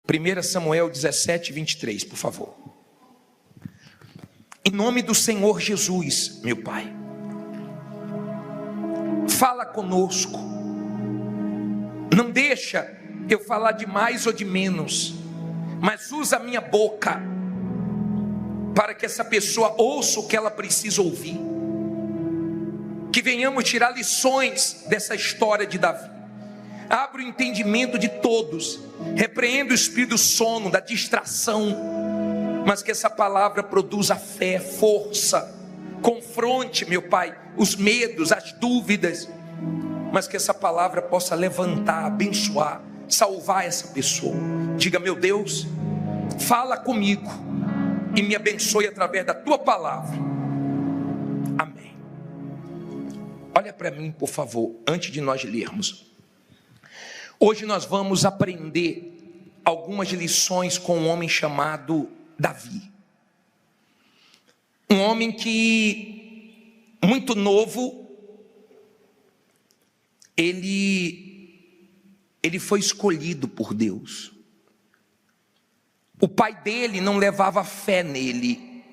1 Samuel 17, 23, por favor. Em nome do Senhor Jesus, meu Pai, fala conosco. Não deixa eu falar de mais ou de menos, mas usa a minha boca para que essa pessoa ouça o que ela precisa ouvir. Que venhamos tirar lições dessa história de Davi. Abre o entendimento de todos. Repreenda o espírito do sono, da distração. Mas que essa palavra produza fé, força. Confronte, meu Pai, os medos, as dúvidas. Mas que essa palavra possa levantar, abençoar, salvar essa pessoa. Diga: meu Deus, fala comigo e me abençoe através da tua palavra. Amém. Olha para mim, por favor, antes de nós lermos. Hoje nós vamos aprender algumas lições com um homem chamado Davi. Um homem que, muito novo, ele foi escolhido por Deus. O pai dele não levava fé nele.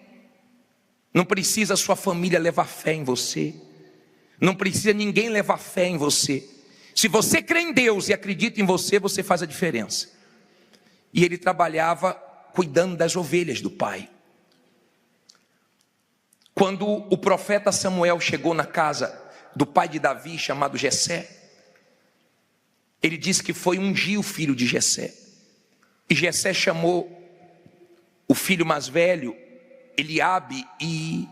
Não precisa a sua família levar fé em você. Não precisa ninguém levar fé em você. Se você crê em Deus e acredita em você, você faz a diferença. E ele trabalhava cuidando das ovelhas do pai. Quando o profeta Samuel chegou na casa do pai de Davi, chamado Jessé, ele disse que foi ungir o filho de Jessé. E Jessé chamou o filho mais velho, Eliabe, e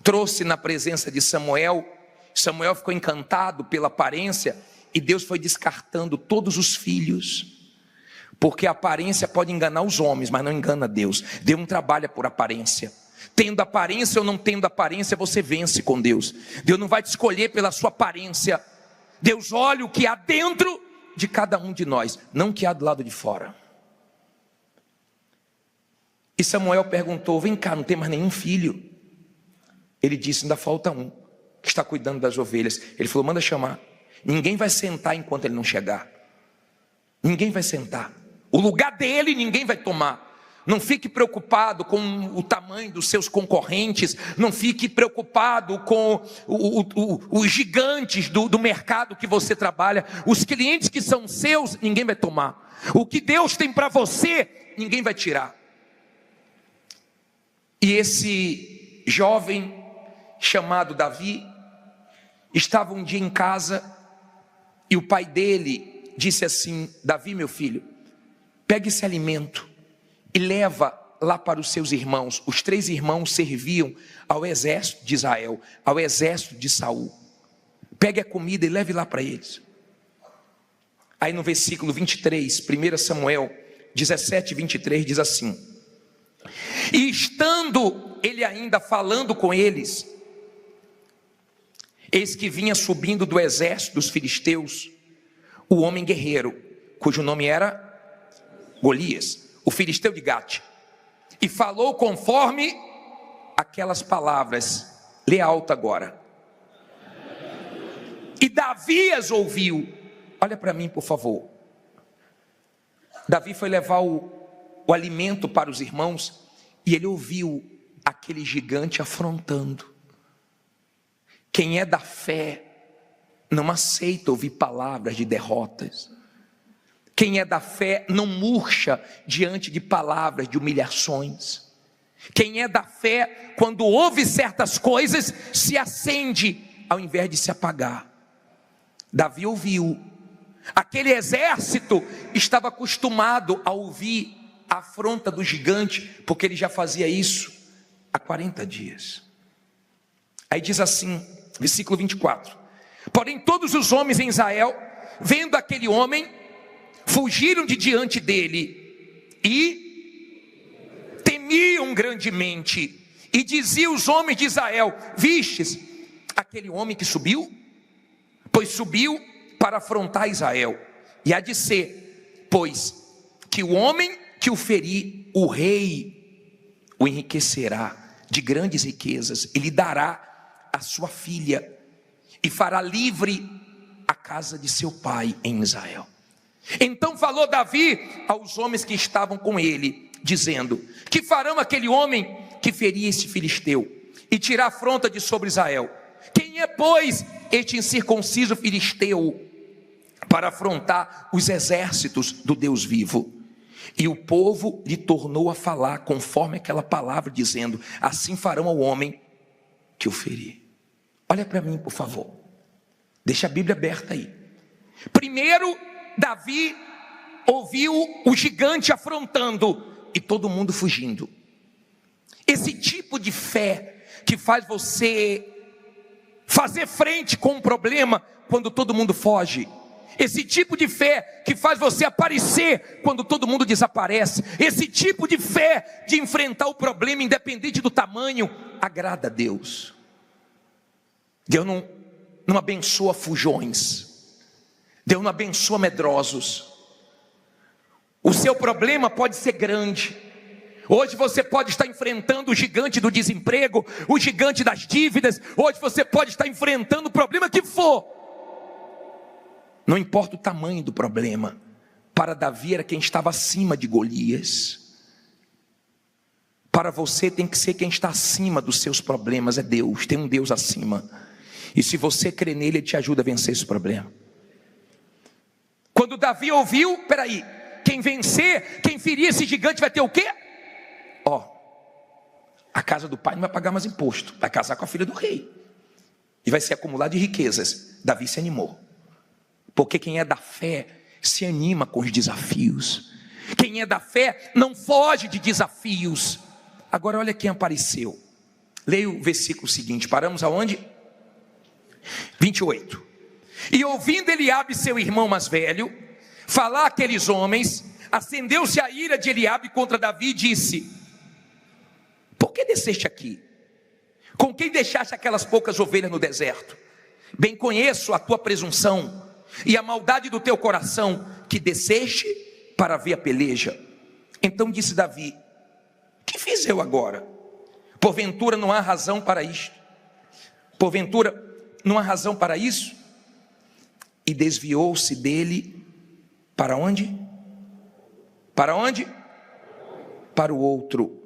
trouxe na presença de Samuel. Samuel ficou encantado pela aparência e Deus foi descartando todos os filhos, porque a aparência pode enganar os homens, mas não engana Deus. Deus não trabalha por aparência. Tendo aparência ou não tendo aparência, você vence com Deus. Deus não vai te escolher pela sua aparência. Deus olha o que há dentro de cada um de nós, não o que há do lado de fora. E Samuel perguntou: vem cá, não tem mais nenhum filho? Ele disse: ainda falta um, que está cuidando das ovelhas. Ele falou: manda chamar. Ninguém vai sentar enquanto ele não chegar. Ninguém vai sentar. O lugar dele ninguém vai tomar. Não fique preocupado com o tamanho dos seus concorrentes. Não fique preocupado com os gigantes do mercado que você trabalha. Os clientes que são seus, ninguém vai tomar. O que Deus tem para você, ninguém vai tirar. E esse jovem chamado Davi estava um dia em casa e o pai dele disse assim: Davi, meu filho, pega esse alimento e leva lá para os seus irmãos. Os 3 irmãos serviam ao exército de Israel, ao exército de Saul. Pegue a comida e leve lá para eles. Aí no versículo 23, 1 Samuel 17, 23, diz assim: e estando ele ainda falando com eles, eis que vinha subindo do exército dos filisteus o homem guerreiro, cujo nome era Golias, o filisteu de Gate, e falou conforme aquelas palavras. Lê alto agora. E Davi as ouviu. Olha para mim, por favor. Davi foi levar o alimento para os irmãos e ele ouviu aquele gigante afrontando. Quem é da fé não aceita ouvir palavras de derrotas. Quem é da fé não murcha diante de palavras de humilhações. Quem é da fé, quando ouve certas coisas, se acende ao invés de se apagar. Davi ouviu. Aquele exército estava acostumado a ouvir a afronta do gigante, porque ele já fazia isso há 40 dias. Aí diz assim, versículo 24: porém todos os homens em Israel, vendo aquele homem, fugiram de diante dele e temiam grandemente. E diziam os homens de Israel: vistes aquele homem que subiu? Pois subiu para afrontar Israel. E há de ser, pois, que o homem que o ferir, o rei o enriquecerá de grandes riquezas, e lhe dará a sua filha, e fará livre a casa de seu pai em Israel. Então falou Davi aos homens que estavam com ele, dizendo: que farão aquele homem que ferir este filisteu e tirar afronta de sobre Israel? Quem é, pois, este incircunciso filisteu para afrontar os exércitos do Deus vivo? E o povo lhe tornou a falar conforme aquela palavra, dizendo: assim farão ao homem que o ferir. Olha para mim, por favor. Deixa a Bíblia aberta aí. Primeiro, Davi ouviu o gigante afrontando e todo mundo fugindo. Esse tipo de fé que faz você fazer frente com um problema quando todo mundo foge. Esse tipo de fé que faz você aparecer quando todo mundo desaparece. Esse tipo de fé de enfrentar o problema independente do tamanho, agrada a Deus. Deus não abençoa fujões. Deus não abençoa medrosos. O seu problema pode ser grande. Hoje você pode estar enfrentando o gigante do desemprego, o gigante das dívidas. Hoje você pode estar enfrentando o problema que for. Não importa o tamanho do problema. Para Davi era quem estava acima de Golias. Para você tem que ser quem está acima dos seus problemas. É Deus, tem um Deus acima. E se você crê nele, ele te ajuda a vencer esse problema. Quando Davi ouviu, peraí, quem vencer, quem ferir esse gigante vai ter o quê? A casa do pai não vai pagar mais imposto, vai casar com a filha do rei. E vai ser acumulado de riquezas. Davi se animou. Porque quem é da fé se anima com os desafios. Quem é da fé não foge de desafios. Agora olha quem apareceu. Leia o versículo seguinte, paramos aonde? 28. E ouvindo Eliabe, seu irmão mais velho, falar aqueles homens, acendeu-se a ira de Eliabe contra Davi e disse: por que desceste aqui? Com quem deixaste aquelas poucas ovelhas no deserto? Bem conheço a tua presunção e a maldade do teu coração, que desceste para ver a peleja. Então disse Davi: que fiz eu agora? Porventura não há razão para isto? Porventura não há razão para isso? E desviou-se dele para onde? Para onde? Para o outro.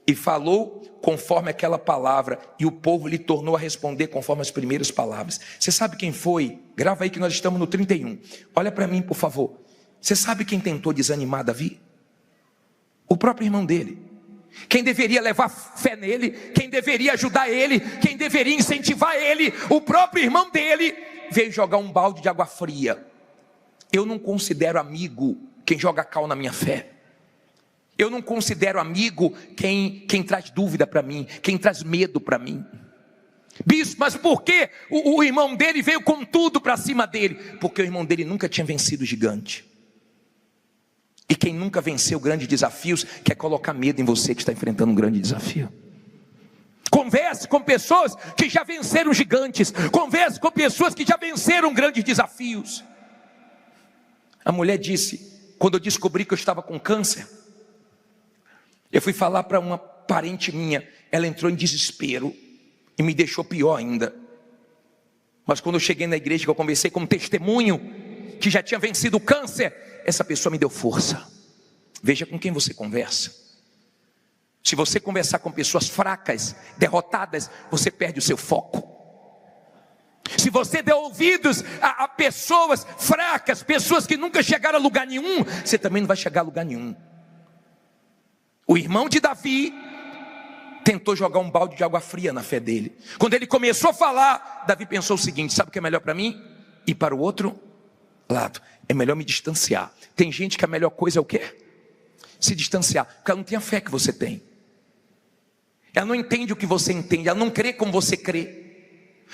E falou conforme aquela palavra, e o povo lhe tornou a responder conforme as primeiras palavras. Você sabe quem foi? Grava aí que nós estamos no 31. Olha para mim, por favor. Você sabe quem tentou desanimar Davi? O próprio irmão dele. Quem deveria levar fé nele, quem deveria ajudar ele, quem deveria incentivar ele, o próprio irmão dele, veio jogar um balde de água fria. Eu não considero amigo quem joga cal na minha fé. Eu não considero amigo quem traz dúvida para mim, quem traz medo para mim. Bispo, mas por que o irmão dele veio com tudo para cima dele? Porque o irmão dele nunca tinha vencido o gigante. E quem nunca venceu grandes desafios, quer colocar medo em você que está enfrentando um grande desafio. Converse com pessoas que já venceram gigantes. Converse com pessoas que já venceram grandes desafios. A mulher disse, quando eu descobri que eu estava com câncer, eu fui falar para uma parente minha, ela entrou em desespero e me deixou pior ainda. Mas quando eu cheguei na igreja, que eu conversei como testemunho, que já tinha vencido o câncer, essa pessoa me deu força. Veja com quem você conversa. Se você conversar com pessoas fracas, derrotadas, você perde o seu foco. Se você der ouvidos a pessoas fracas, pessoas que nunca chegaram a lugar nenhum, você também não vai chegar a lugar nenhum. O irmão de Davi tentou jogar um balde de água fria na fé dele. Quando ele começou a falar, Davi pensou o seguinte: sabe o que é melhor para mim? Ir para o outro lado. É melhor me distanciar. Tem gente que a melhor coisa é o quê? Se distanciar, porque ela não tem a fé que você tem. Ela não entende o que você entende, ela não crê como você crê.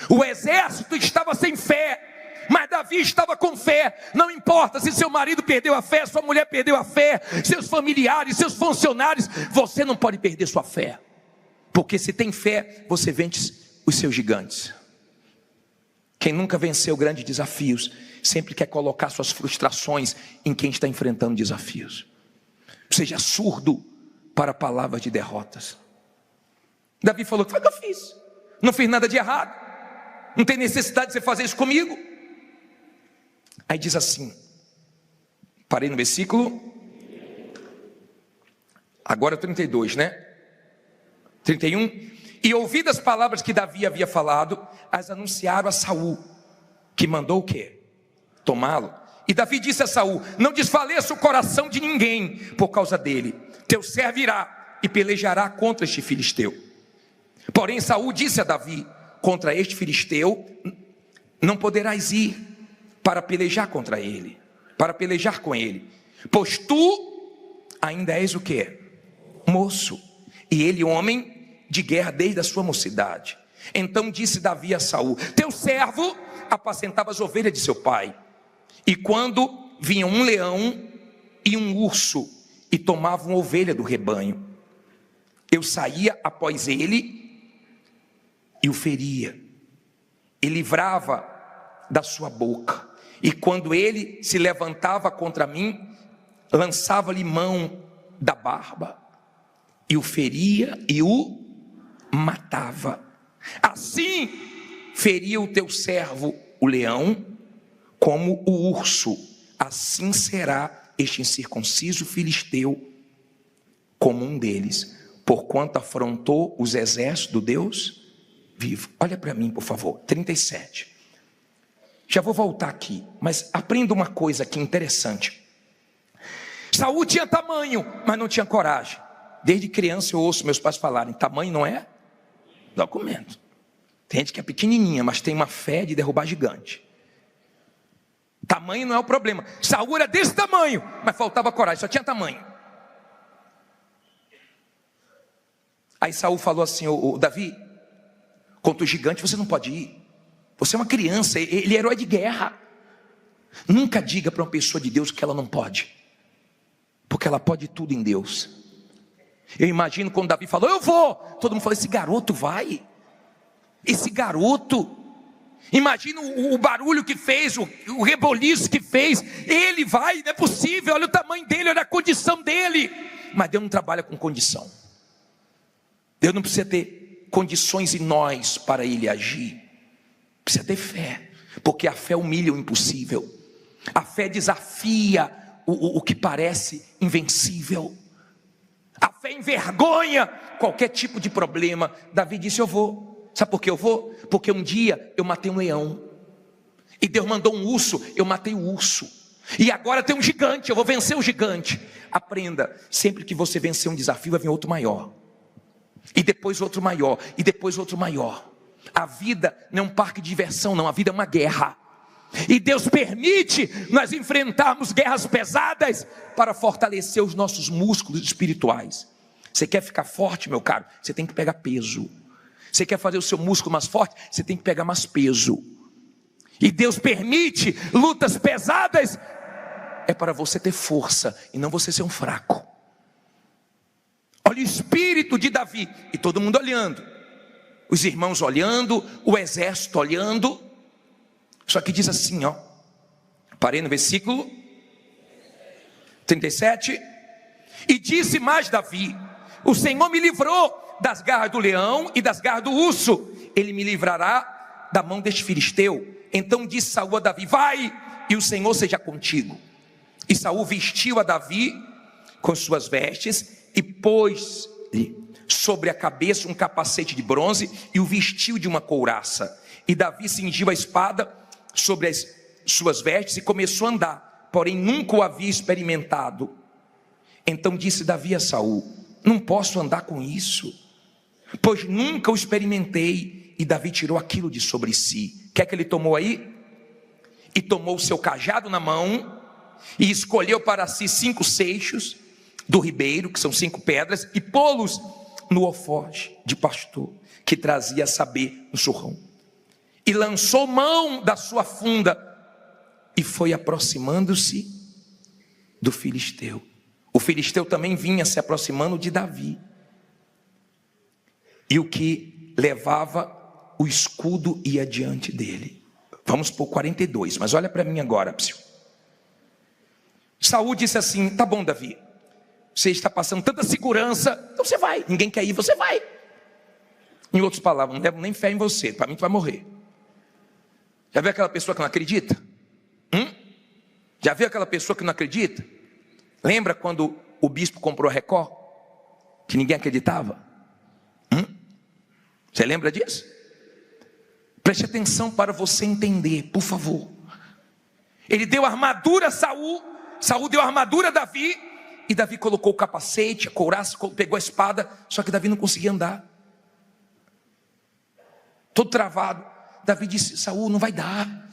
O exército estava sem fé, mas Davi estava com fé. Não importa se seu marido perdeu a fé, sua mulher perdeu a fé, seus familiares, seus funcionários, você não pode perder sua fé. Porque se tem fé, você vence os seus gigantes. Quem nunca venceu grandes desafios, sempre quer colocar suas frustrações em quem está enfrentando desafios. Seja surdo para palavras de derrotas. Davi falou: o que foi que eu fiz? Não fiz nada de errado. Não tem necessidade de você fazer isso comigo. Aí diz assim: Parei no versículo. Agora 32, né? 31. E ouvidas as palavras que Davi havia falado, as anunciaram a Saul, que mandou o quê? Tomá-lo. E Davi disse a Saul: não desfaleça o coração de ninguém por causa dele. Teu servo irá e pelejará contra este filisteu. Porém Saul disse a Davi: contra este filisteu não poderás ir para pelejar contra ele, para pelejar com ele, pois tu ainda és o quê? Moço, e ele homem de guerra desde a sua mocidade. Então disse Davi a Saul: teu servo apacentava as ovelhas de seu pai, e quando vinha um leão e um urso e tomavam ovelha do rebanho, eu saía após ele e o feria, e livrava da sua boca. E quando ele se levantava contra mim, lançava-lhe mão da barba, e o feria e o matava. Assim feria o teu servo o leão, como o urso, assim será este incircunciso filisteu, como um deles, porquanto afrontou os exércitos do Deus vivo. Olha para mim, por favor, 37. Já vou voltar aqui, mas aprenda uma coisa aqui interessante. Saul tinha tamanho, mas não tinha coragem. Desde criança eu ouço meus pais falarem: tamanho não é documento. Tem gente que é pequenininha, mas tem uma fé de derrubar gigante. Tamanho não é o problema. Saul era desse tamanho, mas faltava coragem, só tinha tamanho. Aí Saul falou assim: ô Davi, contra o gigante você não pode ir. Você é uma criança, ele é herói de guerra. Nunca diga para uma pessoa de Deus que ela não pode, porque ela pode tudo em Deus. Eu imagino quando Davi falou: eu vou, todo mundo falou: esse garoto vai. Esse garoto, imagina o barulho que fez, o reboliço que fez. Ele vai, não é possível, olha o tamanho dele, olha a condição dele. Mas Deus não trabalha com condição. Deus não precisa ter condições em nós para ele agir. Precisa ter fé, porque a fé humilha o impossível. A fé desafia o que parece invencível. A fé envergonha qualquer tipo de problema. Davi disse: eu vou. Sabe por que eu vou? Porque um dia eu matei um leão, e Deus mandou um urso, eu matei o urso, e agora tem um gigante, eu vou vencer o gigante. Aprenda, sempre que você vencer um desafio, vai vir outro maior, e depois outro maior, e depois outro maior. A vida não é um parque de diversão não, a vida é uma guerra. E Deus permite nós enfrentarmos guerras pesadas para fortalecer os nossos músculos espirituais. Você quer ficar forte, meu caro? Você tem que pegar peso. Você quer fazer o seu músculo mais forte? Você tem que pegar mais peso. E Deus permite lutas pesadas, é para você ter força e não você ser um fraco. Olha o espírito de Davi, e todo mundo olhando, os irmãos olhando, o exército olhando. Só que diz assim, ó, parei no versículo 37. E disse mais Davi: o Senhor me livrou das garras do leão e das garras do urso, ele me livrará da mão deste filisteu. Então disse Saul a Davi: vai, e o Senhor seja contigo. E Saul vestiu a Davi com suas vestes e pôs-lhe sobre a cabeça um capacete de bronze e o vestiu de uma couraça. E Davi cingiu a espada sobre as suas vestes e começou a andar, porém nunca o havia experimentado. Então disse Davi a Saul: não posso andar com isso, pois nunca o experimentei. E Davi tirou aquilo de sobre si. O que é que ele tomou aí? E tomou o seu cajado na mão e escolheu para si 5 seixos do ribeiro, que são 5 pedras, e pô-los no alforje de pastor que trazia a saber no surrão. E lançou mão da sua funda e foi aproximando-se do filisteu. O filisteu também vinha se aproximando de Davi. E o que levava o escudo ia diante dele. Vamos por 42, mas olha para mim agora, psiu. Saul disse assim: tá bom, Davi, você está passando tanta segurança, então você vai. Ninguém quer ir, você vai. Em outras palavras, não levo nem fé em você, para mim tu vai morrer. Já viu aquela pessoa que não acredita? Já viu aquela pessoa que não acredita? Lembra quando o bispo comprou a Record? Que ninguém acreditava? Você lembra disso? Preste atenção para você entender, por favor. Ele deu a armadura a Saul, Saul deu a armadura a Davi, e Davi colocou o capacete, a couraça, pegou a espada, só que Davi não conseguia andar. Todo travado. Davi disse: Saul, não vai dar.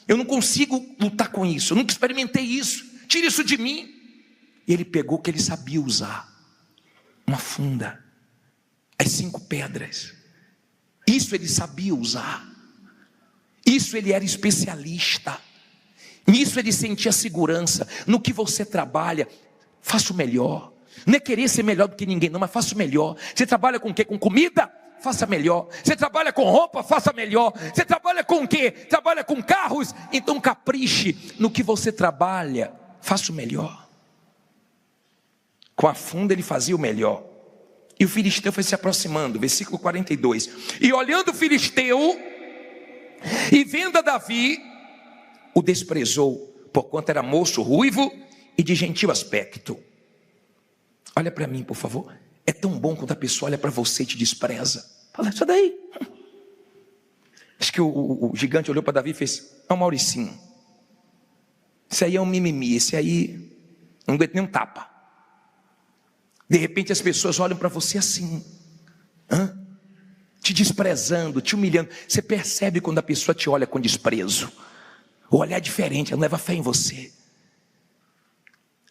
Eu não consigo lutar com isso, eu nunca experimentei isso. Tira isso de mim. E ele pegou o que ele sabia usar: uma funda, as 5 pedras. Isso ele sabia usar. Isso ele era especialista. Nisso ele sentia segurança. No que você trabalha, faça o melhor. Não é querer ser melhor do que ninguém, não, mas faça o melhor. Você trabalha com o quê? Com comida? Faça melhor. Você trabalha com roupa? Faça melhor. Você trabalha com o quê? Trabalha com carros? Então capriche no que você trabalha. Faça o melhor. Com a funda ele fazia o melhor. E o filisteu foi se aproximando, versículo 42. E olhando o filisteu, e vendo a Davi, o desprezou, porquanto era moço, ruivo e de gentil aspecto. Olha para mim, por favor. É tão bom quando a pessoa olha para você e te despreza. Fala, isso daí. Acho que o gigante olhou para Davi e fez: é um Mauricinho. Esse aí é um mimimi, esse aí não aguenta nem um tapa. De repente as pessoas olham para você assim, te desprezando, te humilhando. Você percebe quando a pessoa te olha com desprezo. O olhar é diferente, ela não leva fé em você.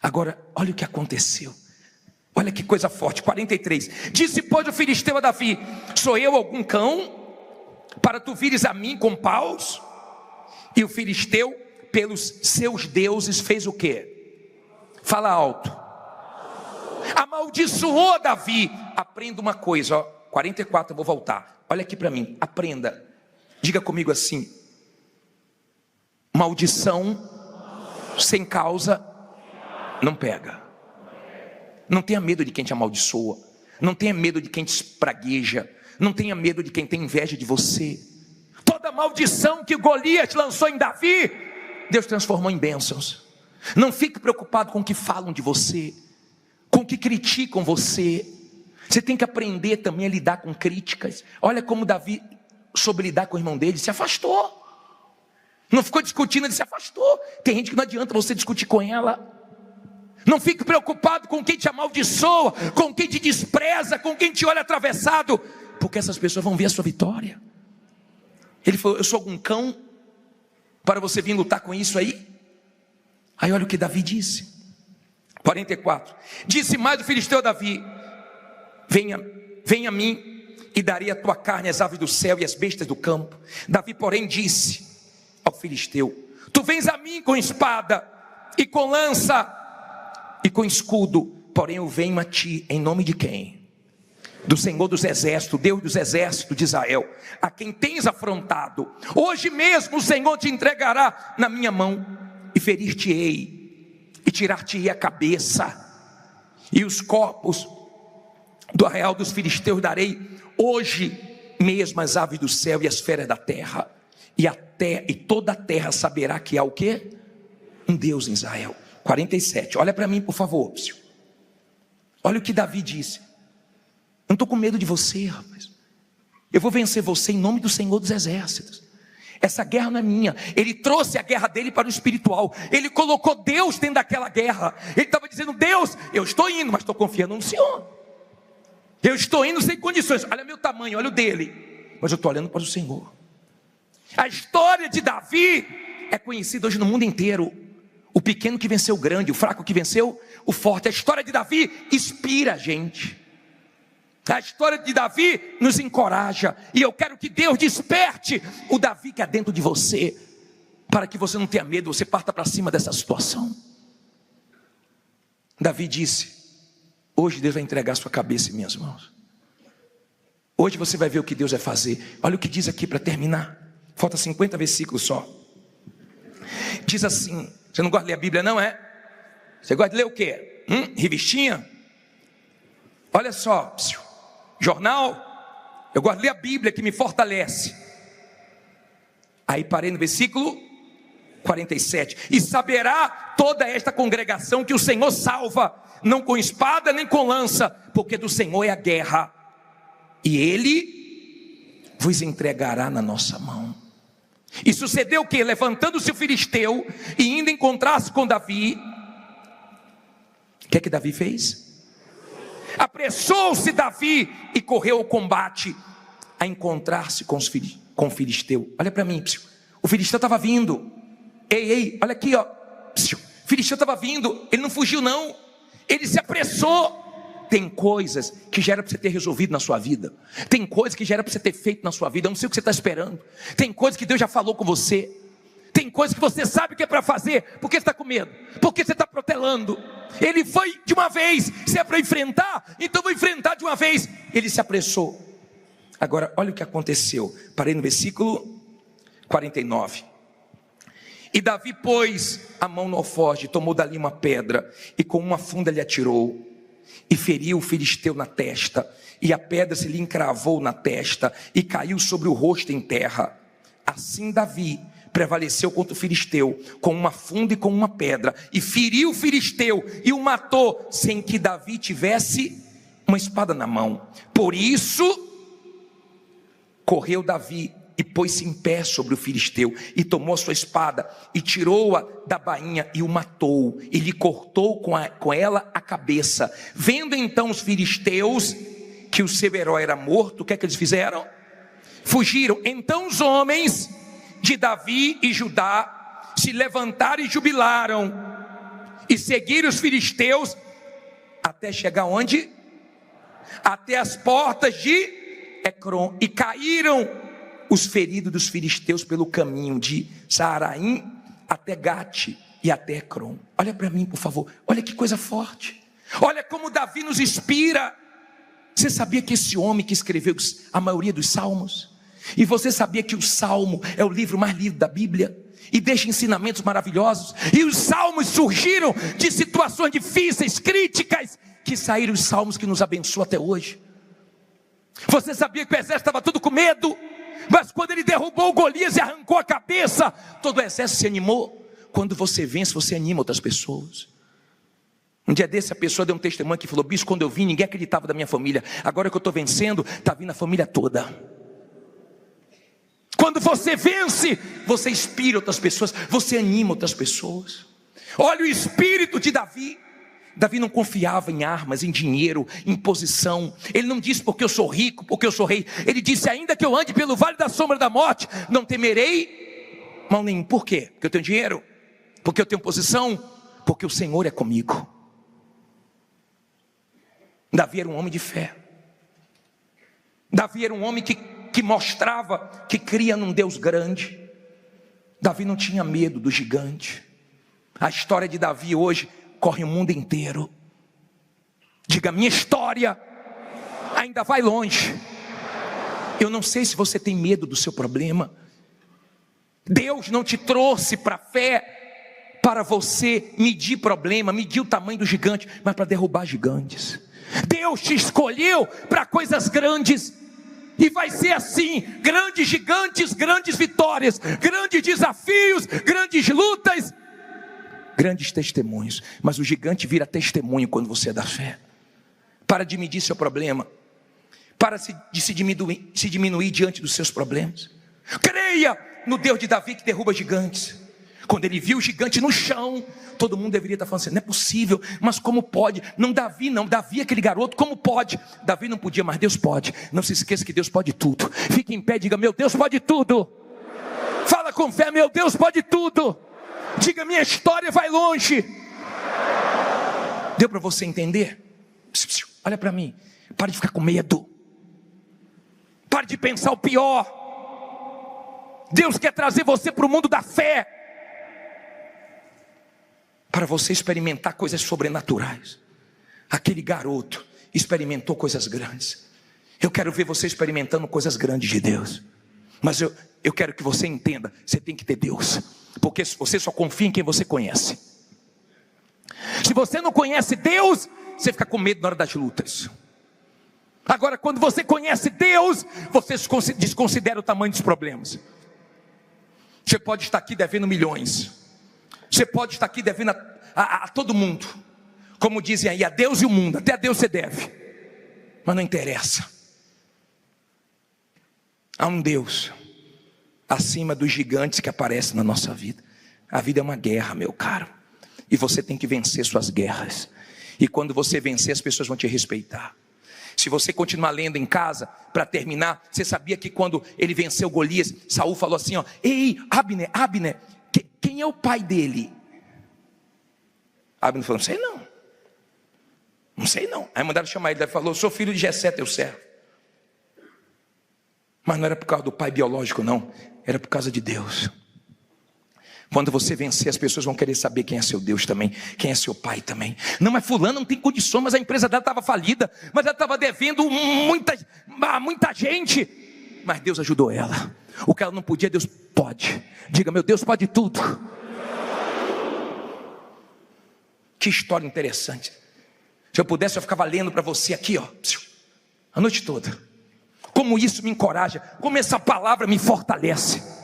Agora, olha o que aconteceu. Olha que coisa forte, 43. Disse, pois, o filisteu a Davi: sou eu algum cão, para tu vires a mim com paus? E o filisteu, pelos seus deuses, fez o quê? Fala alto. Amaldiçoou Davi. Aprenda uma coisa, ó, 44, eu vou voltar. Olha aqui para mim, aprenda. Diga comigo assim: maldição sem causa não pega. Não tenha medo de quem te amaldiçoa. Não tenha medo de quem te espragueja. Não tenha medo de quem tem inveja de você. Toda maldição que Golias lançou em Davi, Deus transformou em bênçãos. Não fique preocupado com o que falam de você, com o que criticam você. Você tem que aprender também a lidar com críticas. Olha como Davi soube lidar com o irmão dele, se afastou. Não ficou discutindo, ele se afastou. Tem gente que não adianta você discutir com ela. Não fique preocupado com quem te amaldiçoa, com quem te despreza, com quem te olha atravessado, porque essas pessoas vão ver a sua vitória. Ele falou: eu sou algum cão para você vir lutar com isso aí? Aí olha o que Davi disse, 44. Disse mais o filisteu a Davi: venha a mim, e darei a tua carne às aves do céu e às bestas do campo. Davi, porém, disse ao filisteu: tu vens a mim com espada e com lança e com escudo, porém eu venho a ti em nome de quem? Do Senhor dos exércitos, Deus dos exércitos de Israel, a quem tens afrontado. Hoje mesmo o Senhor te entregará na minha mão, e ferir-te-ei, e tirar-te-ei a cabeça, e os corpos do arraial dos filisteus darei hoje mesmo às aves do céu e às feras da terra, e toda a terra saberá que há o quê? Um Deus em Israel. 47, olha para mim por favor. Olha o que Davi disse: eu não estou com medo de você, rapaz. Eu vou vencer você em nome do Senhor dos exércitos. Essa guerra não é minha. Ele trouxe a guerra dele para o espiritual. Ele colocou Deus dentro daquela guerra. Ele estava dizendo: Deus, eu estou indo, mas estou confiando no Senhor. Eu estou indo sem condições. Olha meu tamanho, olha o dele, mas eu estou olhando para o Senhor. A história de Davi é conhecida hoje no mundo inteiro. O pequeno que venceu o grande, o fraco que venceu o forte. A história de Davi inspira a gente. A história de Davi nos encoraja. E eu quero que Deus desperte o Davi que é dentro de você, para que você não tenha medo, você parta para cima dessa situação. Davi disse: hoje Deus vai entregar a sua cabeça em minhas mãos. Hoje você vai ver o que Deus vai fazer. Olha o que diz aqui para terminar. Falta 50 versículos só. Diz assim: você não gosta de ler a Bíblia não, é? Você gosta de ler o quê? Revistinha? Olha só, jornal? Eu gosto de ler a Bíblia, que me fortalece. Aí parei no versículo 47. E saberá toda esta congregação que o Senhor salva, não com espada nem com lança, porque do Senhor é a guerra, e Ele vos entregará na nossa mão. E sucedeu que, levantando-se o filisteu e indo encontrar-se com Davi, o que é que Davi fez? Apressou-se Davi e correu ao combate, a encontrar-se com o filisteu. Olha para mim, o filisteu estava vindo. Ei, olha aqui, ó. O filisteu estava vindo, ele não fugiu não, ele se apressou. Tem coisas que já era para você ter resolvido na sua vida, tem coisas que já era para você ter feito na sua vida. Eu não sei o que você está esperando, tem coisas que Deus já falou com você, tem coisas que você sabe que é para fazer. Por que você está com medo? Por que você está protelando? Ele foi de uma vez, se é para enfrentar, então vou enfrentar de uma vez. Ele se apressou. Agora olha o que aconteceu, parei no versículo 49. E Davi pôs a mão no alforje, tomou dali uma pedra, e com uma funda lhe atirou, e feriu o filisteu na testa, e a pedra se lhe encravou na testa, e caiu sobre o rosto em terra. Assim Davi prevaleceu contra o filisteu, com uma funda e com uma pedra, e feriu o filisteu, e o matou, sem que Davi tivesse uma espada na mão. Por isso, correu Davi, e pôs-se em pé sobre o filisteu, e tomou a sua espada, e tirou-a da bainha, e o matou, e lhe cortou com ela a cabeça. Vendo então os filisteus que o seu herói era morto, o que é que eles fizeram? Fugiram. Então os homens de Davi e Judá se levantaram e jubilaram, e seguiram os filisteus, até chegar onde? Até as portas de Ecrom, e caíram os feridos dos filisteus pelo caminho de Saaraim até Gate e até Ecrom. Olha para mim, por favor, olha que coisa forte, olha como Davi nos inspira. Você sabia que esse homem que escreveu a maioria dos salmos, e você sabia que o Salmo é o livro mais lido da Bíblia, e deixa ensinamentos maravilhosos, e os salmos surgiram de situações difíceis, críticas, que saíram os salmos que nos abençoam até hoje. Você sabia que o exército estava tudo com medo, mas quando ele derrubou o Golias e arrancou a cabeça, todo o exército se animou. Quando você vence, você anima outras pessoas. Um dia desse a pessoa deu um testemunho que falou: bicho, quando eu vim ninguém acreditava da minha família, agora que eu estou vencendo, está vindo a família toda. Quando você vence, você inspira outras pessoas, você anima outras pessoas. Olha o espírito de Davi. Davi não confiava em armas, em dinheiro, em posição. Ele não disse porque eu sou rico, porque eu sou rei. Ele disse: ainda que eu ande pelo vale da sombra da morte, não temerei mal nenhum. Por quê? Porque eu tenho dinheiro? Porque eu tenho posição? Porque o Senhor é comigo. Davi era um homem de fé. Davi era um homem que mostrava que cria num Deus grande. Davi não tinha medo do gigante. A história de Davi hoje corre o mundo inteiro. Diga: minha história ainda vai longe. Eu não sei se você tem medo do seu problema. Deus não te trouxe para a fé para você medir problema, medir o tamanho do gigante, mas para derrubar gigantes. Deus te escolheu para coisas grandes, e vai ser assim: grandes gigantes, grandes vitórias, grandes desafios, grandes lutas, grandes testemunhos. Mas o gigante vira testemunho quando você é da fé. Para de medir seu problema, para de se diminuir diante dos seus problemas. Creia no Deus de Davi que derruba gigantes. Quando ele viu o gigante no chão, todo mundo deveria estar falando assim: não é possível, mas como pode? Não Davi não, Davi aquele garoto, como pode? Davi não podia, mas Deus pode. Não se esqueça que Deus pode tudo. Fique em pé, diga: meu Deus pode tudo. Fala com fé: meu Deus pode tudo. Diga: minha história vai longe. Deu para você entender? Olha para mim, pare de ficar com medo, pare de pensar o pior. Deus quer trazer você para o mundo da fé, para você experimentar coisas sobrenaturais. Aquele garoto experimentou coisas grandes. Eu quero ver você experimentando coisas grandes de Deus. Mas eu quero que você entenda: você tem que ter Deus, porque você só confia em quem você conhece. Se você não conhece Deus, você fica com medo na hora das lutas. Agora, quando você conhece Deus, você desconsidera o tamanho dos problemas. Você pode estar aqui devendo milhões. Você pode estar aqui devendo a todo mundo. Como dizem aí, a Deus e o mundo. Até a Deus você deve. Mas não interessa. Há um Deus acima dos gigantes que aparecem na nossa vida. A vida é uma guerra, meu caro. E você tem que vencer suas guerras. E quando você vencer, as pessoas vão te respeitar. Se você continuar lendo em casa, para terminar, você sabia que quando ele venceu Golias, Saul falou assim, ó: ei, Abner, quem é o pai dele? Abner falou: não sei não. Aí mandaram chamar ele, ele falou: sou filho de Jessé, teu servo. Mas não era por causa do pai biológico não, era por causa de Deus. Quando você vencer, as pessoas vão querer saber quem é seu Deus também, quem é seu pai também. Não, mas fulano não tem condições, mas a empresa dela estava falida, mas ela estava devendo muita gente. Mas Deus ajudou ela. O que ela não podia, Deus pode. Diga: meu Deus pode tudo. Que história interessante. Se eu pudesse, eu ficava lendo para você aqui, ó, a noite toda. Como isso me encoraja, como essa palavra me fortalece.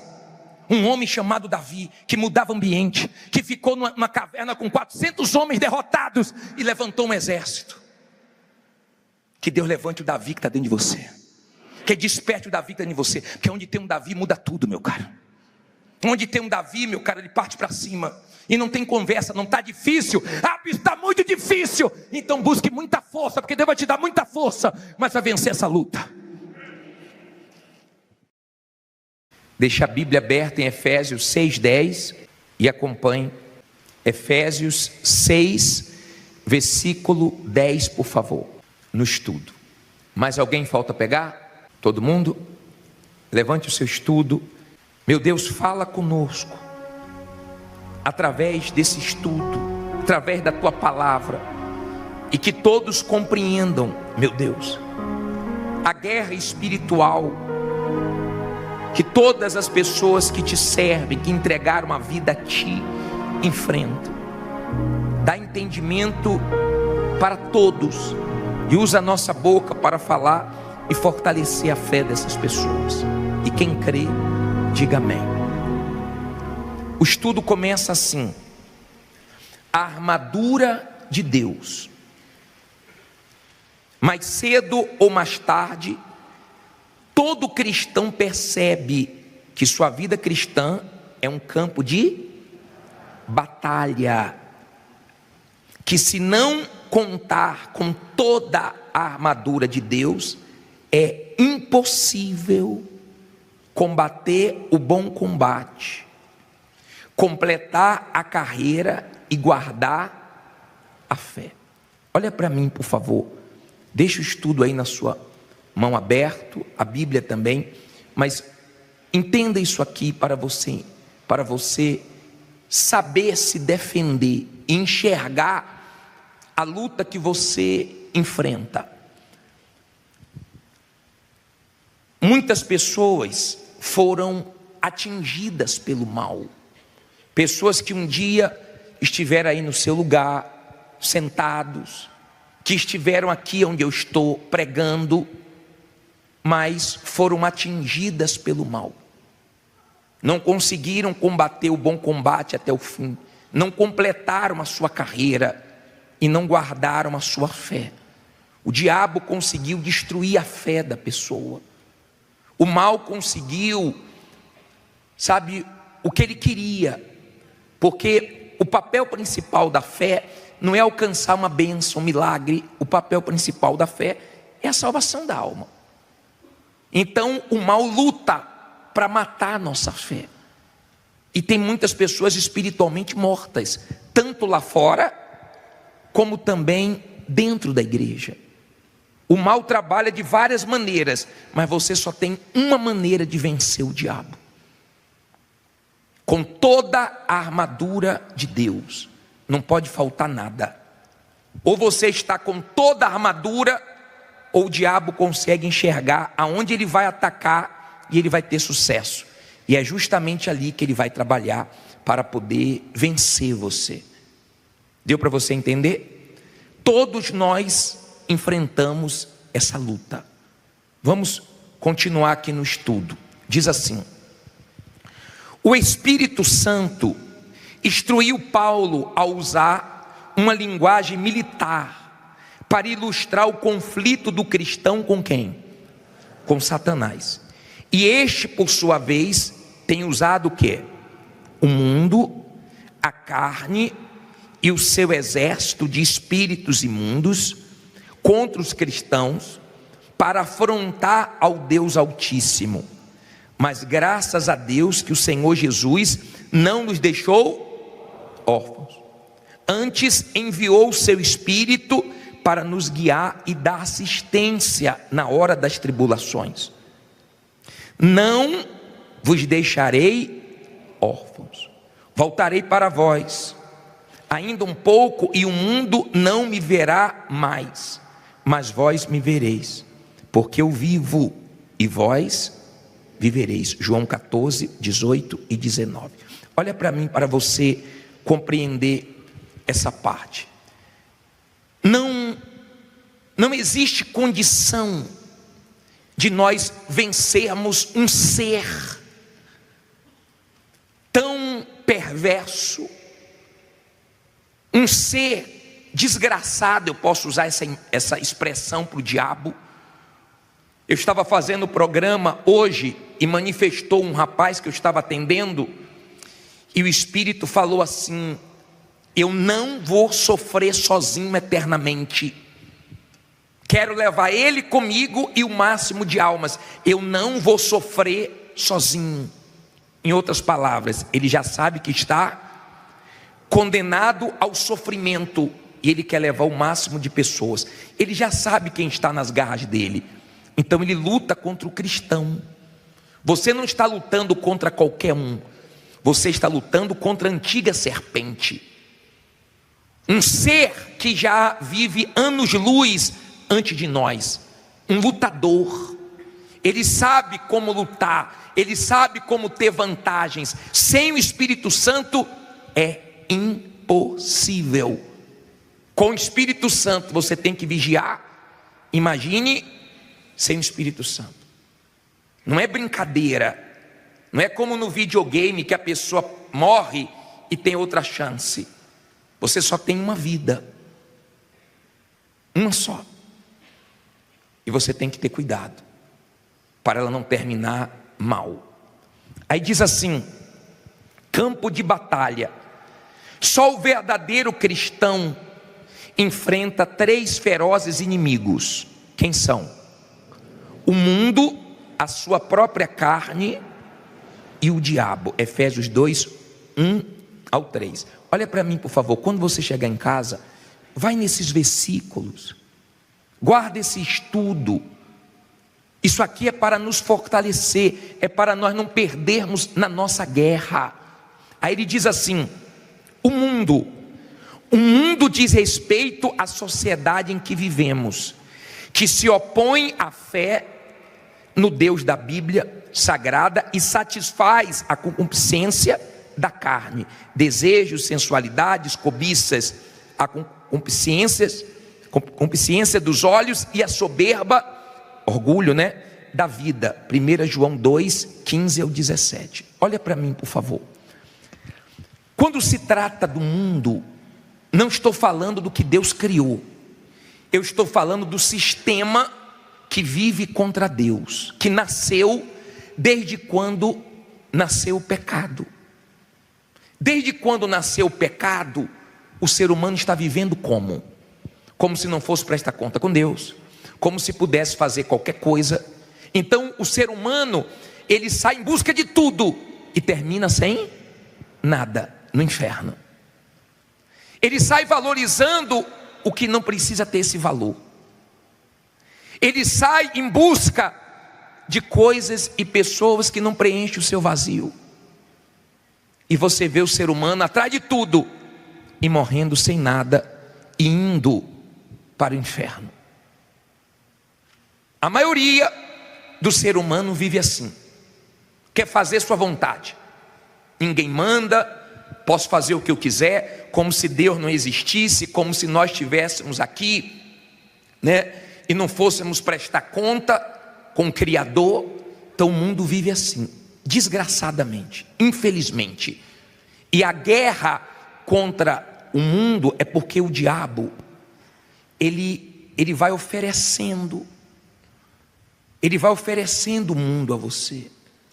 Um homem chamado Davi, que mudava ambiente, que ficou numa caverna com 400 homens derrotados e levantou um exército. Que Deus levante o Davi que está dentro de você, que desperte o Davi que está dentro de você, porque onde tem um Davi muda tudo, meu caro. Onde tem um Davi, meu caro, ele parte para cima e não tem conversa. Não está difícil, está muito difícil, então busque muita força, porque Deus vai te dar muita força, mas vai vencer essa luta. Deixe a Bíblia aberta em Efésios 6:10 e acompanhe Efésios 6, versículo 10, por favor, no estudo. Mais alguém falta pegar? Todo mundo? Levante o seu estudo. Meu Deus, fala conosco através desse estudo, através da tua palavra, e que todos compreendam, meu Deus, a guerra espiritual que todas as pessoas que te servem, que entregaram a vida a ti, enfrentam. Dá entendimento para todos e usa a nossa boca para falar e fortalecer a fé dessas pessoas. E quem crê, diga amém. O estudo começa assim: a armadura de Deus. Mais cedo ou mais tarde, todo cristão percebe que sua vida cristã é um campo de batalha, que se não contar com toda a armadura de Deus, é impossível combater o bom combate, completar a carreira e guardar a fé. Olha para mim, por favor. Deixa o estudo aí na sua mão aberto, a Bíblia também, mas entenda isso aqui para você saber se defender e enxergar a luta que você enfrenta. Muitas pessoas foram atingidas pelo mal, pessoas que um dia estiveram aí no seu lugar, sentados, que estiveram aqui onde eu estou pregando, mas foram atingidas pelo mal, não conseguiram combater o bom combate até o fim, não completaram a sua carreira e não guardaram a sua fé. O diabo conseguiu destruir a fé da pessoa, o mal conseguiu, sabe, o que ele queria, porque o papel principal da fé não é alcançar uma bênção, um milagre. O papel principal da fé é a salvação da alma. Então o mal luta para matar a nossa fé, e tem muitas pessoas espiritualmente mortas, tanto lá fora como também dentro da igreja. O mal trabalha de várias maneiras, mas você só tem uma maneira de vencer o diabo: com toda a armadura de Deus. Não pode faltar nada. Ou você está com toda a armadura, ou o diabo consegue enxergar aonde ele vai atacar e ele vai ter sucesso. E é justamente ali que ele vai trabalhar para poder vencer você. Deu para você entender? Todos nós enfrentamos essa luta. Vamos continuar aqui no estudo. Diz assim: O Espírito Santo instruiu Paulo a usar uma linguagem militar para ilustrar o conflito do cristão com quem? Com Satanás. E este, por sua vez, tem usado o quê? O mundo, a carne e o seu exército de espíritos imundos contra os cristãos para afrontar ao Deus Altíssimo. Mas graças a Deus que o Senhor Jesus não nos deixou órfãos. Antes enviou o seu Espírito para nos guiar e dar assistência na hora das tribulações. Não vos deixarei órfãos, voltarei para vós, ainda um pouco e o mundo não me verá mais, mas vós me vereis, porque eu vivo e vós vivereis. João 14, 18 e 19. Olha para mim, para você compreender essa parte. Não existe condição de nós vencermos um ser tão perverso, um ser desgraçado. Eu posso usar essa expressão para o diabo. Eu estava fazendo o programa hoje e manifestou um rapaz que eu estava atendendo, e o Espírito falou assim: eu não vou sofrer sozinho eternamente, quero levar ele comigo e o máximo de almas, eu não vou sofrer sozinho. Em outras palavras, ele já sabe que está condenado ao sofrimento e ele quer levar o máximo de pessoas. Ele já sabe quem está nas garras dele, então ele luta contra o cristão. Você não está lutando contra qualquer um, você está lutando contra a antiga serpente, um ser que já vive anos-luz antes de nós, um lutador. Ele sabe como lutar, ele sabe como ter vantagens. Sem o Espírito Santo é impossível. Com o Espírito Santo você tem que vigiar. Imagine sem o Espírito Santo. Não é brincadeira. Não é como no videogame que a pessoa morre e tem outra chance. Você só tem uma vida, uma só, e você tem que ter cuidado para ela não terminar mal. Aí diz assim: campo de batalha. Só o verdadeiro cristão enfrenta 3 ferozes inimigos. Quem são? O mundo, a sua própria carne e o diabo. Efésios 2, 1 ao 3. Olha para mim, por favor. Quando você chegar em casa, vai nesses versículos, guarda esse estudo. Isso aqui é para nos fortalecer, é para nós não perdermos na nossa guerra. Aí ele diz assim: o mundo diz respeito à sociedade em que vivemos, que se opõe à fé no Deus da Bíblia Sagrada e satisfaz a concupiscência da carne, desejos, sensualidades, cobiças, a concupiscência dos olhos e a soberba, orgulho, da vida. 1 João 2, 15 ao 17. Olha para mim, por favor. Quando se trata do mundo, não estou falando do que Deus criou, eu estou falando do sistema que vive contra Deus, que nasceu desde quando nasceu o pecado. Desde quando nasceu o pecado, o ser humano está vivendo como? Como se não fosse prestar conta com Deus, como se pudesse fazer qualquer coisa. Então o ser humano, ele sai em busca de tudo e termina sem nada, no inferno. Ele sai valorizando o que não precisa ter esse valor. Ele sai em busca de coisas e pessoas que não preenchem o seu vazio. E você vê o ser humano atrás de tudo e morrendo sem nada e indo para o inferno. A maioria do ser humano vive assim, quer fazer sua vontade. Ninguém manda, posso fazer o que eu quiser, como se Deus não existisse, como se nós estivéssemos aqui, e não fôssemos prestar conta com o Criador. Então o mundo vive assim. desgraçadamente, infelizmente. E a guerra contra o mundo é porque o diabo, ele vai oferecendo o mundo a você,